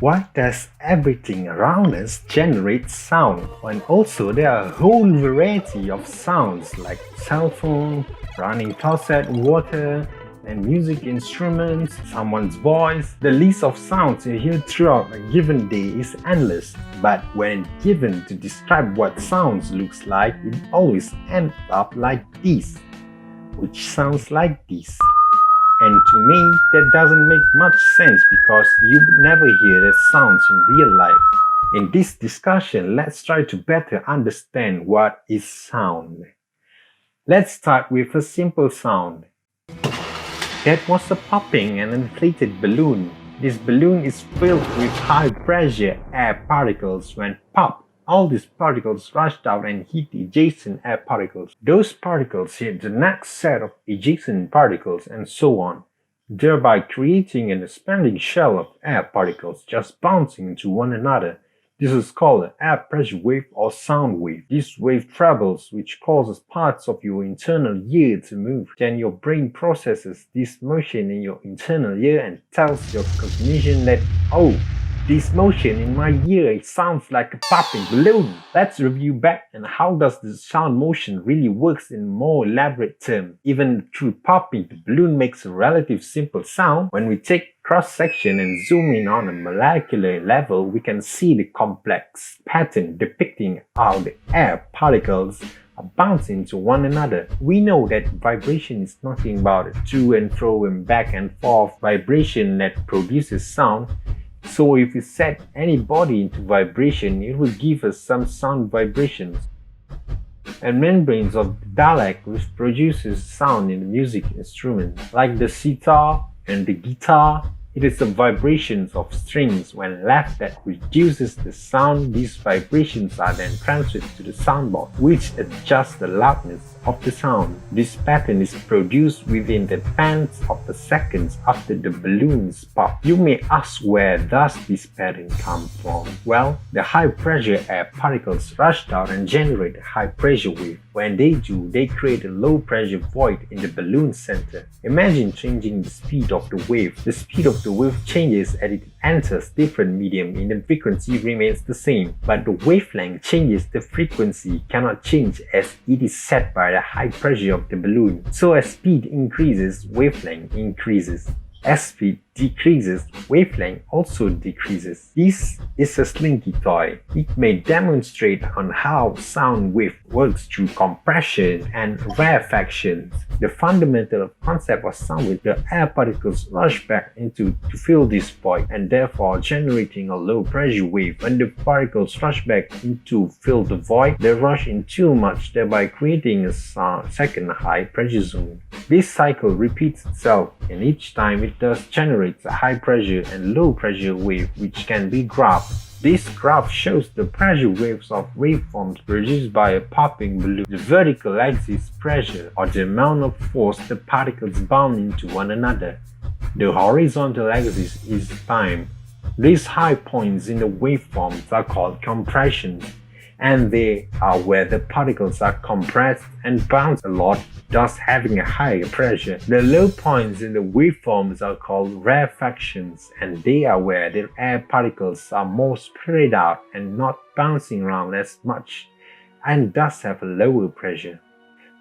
Why does everything around us generate sound? And also there are a whole variety of sounds like cell phone, running faucet, water, and music instruments, someone's voice. The list of sounds you hear throughout a given day is endless. But when given to describe what sounds looks like, it always ends up like this, which sounds like this. And to me, that doesn't make much sense because you never hear the sounds in real life. In this discussion, let's try to better understand what is sound. Let's start with a simple sound. That was a popping and inflated balloon. This balloon is filled with high pressure air particles. When popped, all these particles rushed out and hit the adjacent air particles. Those particles hit the next set of adjacent particles and so on, thereby creating an expanding shell of air particles just bouncing into one another. This is called an air pressure wave or sound wave. This wave travels, which causes parts of your internal ear to move. Then your brain processes this motion in your internal ear and tells your cognition that, oh, this motion in my ear sounds like a popping balloon. Let's review back and how does the sound motion really works in more elaborate terms. Even through popping, the balloon makes a relatively simple sound. When we take cross-section and zoom in on a molecular level, we can see the complex pattern depicting how the air particles are bouncing into one another. We know that vibration is nothing but a to and fro and back and forth vibration that produces sound. So if we set any body into vibration, it will give us some sound vibrations. And membranes of the dialect which produces sound in the music instrument, like the sitar and the guitar. It is the vibrations of strings when left that reduces the sound. These vibrations are then transferred to the soundboard, which adjusts the loudness of the sound. This pattern is produced within the tenths of a second after the balloons pop. You may ask, where does this pattern come from? Well, the high pressure air particles rushed out and generate a high pressure wave. When they do, they create a low pressure void in the balloon center. Imagine changing the speed of the wave. The speed of the wave changes as it enters different medium and the frequency remains the same. But the wavelength changes, the frequency cannot change as it is set by the high pressure of the balloon. So as speed increases, wavelength increases. As speed decreases, wavelength also decreases. This is a slinky toy. It may demonstrate on how sound wave works through compression and rarefaction. The fundamental concept of sound wave, the air particles rush back into to fill this void and therefore generating a low pressure wave. When the particles rush back into fill the void, they rush in too much, thereby creating a second high pressure zone. This cycle repeats itself, and each time it does generate a high pressure and low pressure wave, which can be graphed. This graph shows the pressure waves of waveforms produced by a popping balloon. The vertical axis pressure, or the amount of force the particles bound into one another. The horizontal axis is time. These high points in the waveforms are called compressions, and they are where the particles are compressed and bounce a lot, thus having a higher pressure. The low points in the waveforms are called rarefactions, and they are where the air particles are more spread out and not bouncing around as much, and thus have a lower pressure.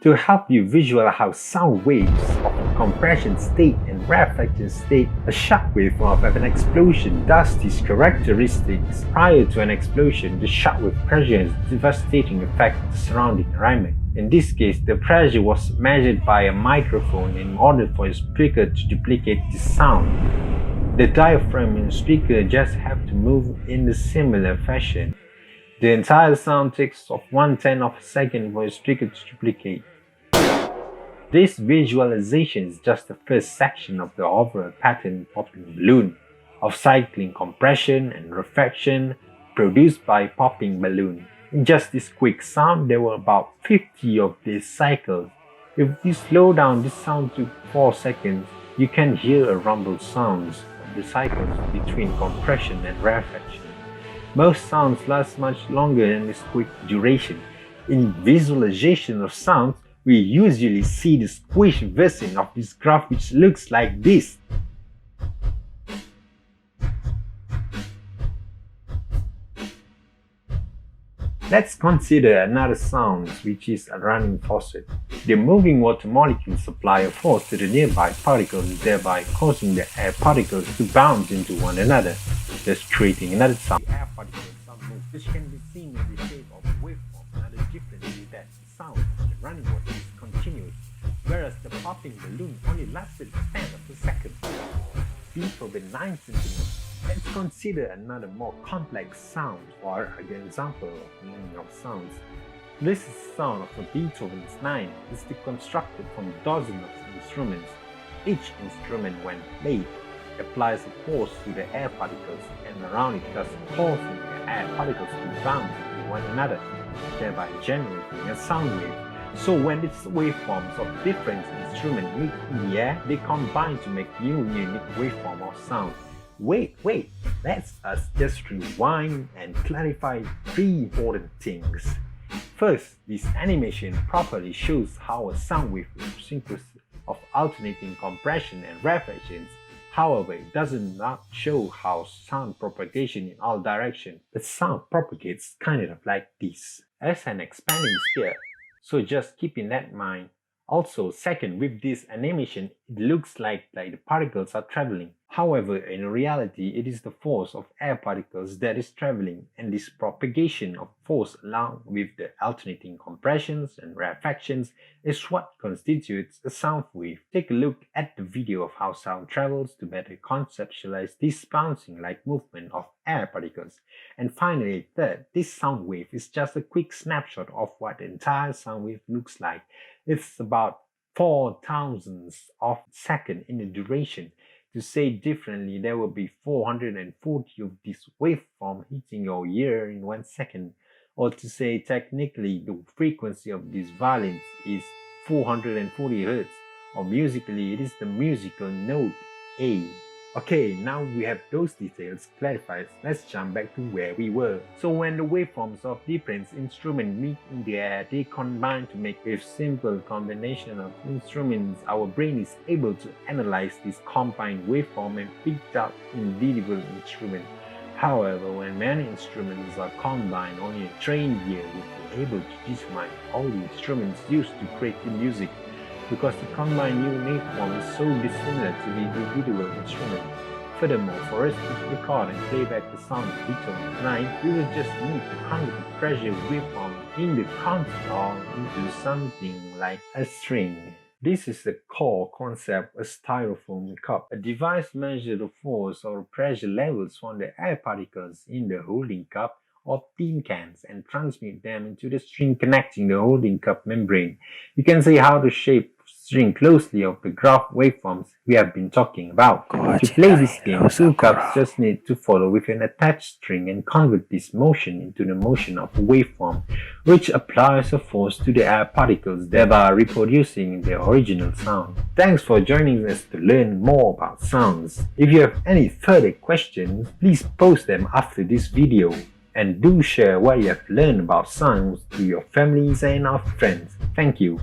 To help you visualize how sound waves of a compression state and rarefaction state, a shock wave of an explosion does these characteristics. Prior to an explosion, the shock wave pressure has a devastating effect on the surrounding environment. In this case, the pressure was measured by a microphone in order for a speaker to duplicate the sound. The diaphragm in the speaker just have to move in a similar fashion. The entire sound takes of 1/10 of a second for a speaker to duplicate. This visualization is just the first section of the overall pattern popping balloon of cycling compression and rarefaction produced by popping balloon. In just this quick sound, there were about 50 of these cycles. If we slow down this sound to 4 seconds, you can hear a rumble sounds of the cycles between compression and rarefaction. Most sounds last much longer than this quick duration. In visualization of sounds, we usually see the squished version of this graph which looks like this. Let's consider another sound, which is a running faucet. The moving water molecules apply a force to the nearby particles, thereby causing the air particles to bounce into one another, thus creating another sound. The air particles move, which can be seen in the shape of a waveform. Another difference is that the sound of the running water is continuous, whereas the popping balloon only lasted a span of a second, deeper than 9 centimeters. Let's consider another more complex sound, or an example of meaning of sounds. This is the sound of a Beethoven's 9. It is constructed from dozens of instruments. Each instrument, when played, applies a force to the air particles and around it, thus causing the air particles to bounce into one another, thereby generating a sound wave. So when these waveforms of different instruments meet in the air, they combine to make new unique waveform of sound. Wait, let's us just rewind and clarify 3 important things. First, this animation properly shows how a sound wave is synchronous of alternating compression and reflections. However, it does not show how sound propagation in all directions. The sound propagates kind of like this, as an expanding sphere. So just keep in that mind. Also, second, with this animation, it looks like the particles are traveling. However, in reality, it is the force of air particles that is traveling, and this propagation of force along with the alternating compressions and rarefactions is what constitutes a sound wave. Take a look at the video of how sound travels to better conceptualize this bouncing-like movement of air particles. And finally, third, this sound wave is just a quick snapshot of what the entire sound wave looks like. It's about 4 thousandths of a second in the duration. To say differently, there will be 440 of this waveform hitting your ear in 1 second. Or to say technically, the frequency of this violins is 440 Hz. Or musically, it is the musical note A. Okay, now we have those details clarified, let's jump back to where we were. So when the waveforms of different instruments meet in the air, they combine to make a simple combination of instruments. Our brain is able to analyze this combined waveform and pick out individual instruments. However, when many instruments are combined, only a trained ear will be able to determine all the instruments used to create the music, because the combined unique form is so dissimilar to the individual instrument. Furthermore, for us to record and play back the sound of Beethoven's 9, we will just need to convert the pressure waveform in the console into something like a string. This is the core concept of a styrofoam cup. A device measures the force or pressure levels from the air particles in the holding cup or tin cans and transmit them into the string connecting the holding cup membrane. You can see how the shape string closely of the graph waveforms we have been talking about. To play this game, 2 cups just need to follow with an attached string and convert this motion into the motion of a waveform, which applies a force to the air particles, thereby reproducing the original sound. Thanks for joining us to learn more about sounds. If you have any further questions, please post them after this video. And do share what you have learned about sounds to your families and our friends. Thank you.